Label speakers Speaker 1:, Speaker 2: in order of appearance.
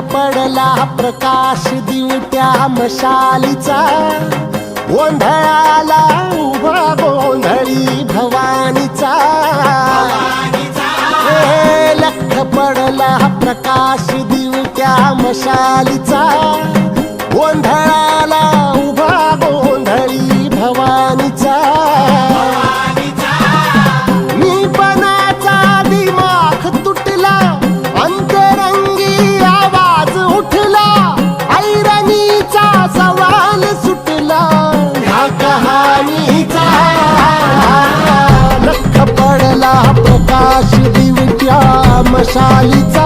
Speaker 1: पडला प्रकाश दिवट्या मशालीचा, गोंधळाला उभा गोंधळी भवानीचा. लख पडला प्रकाश दिवट्या मशालीचा, गोंधळाला उभा गोंधळी भवानीचा. मी पणाचा दिमाख तुटला, अंतरंगी आवाज उठला, ऐरणीचा सवाल सुटला ह्या कहाणीचा. लख पडला प्रकाश दिवट्या मशालीचा,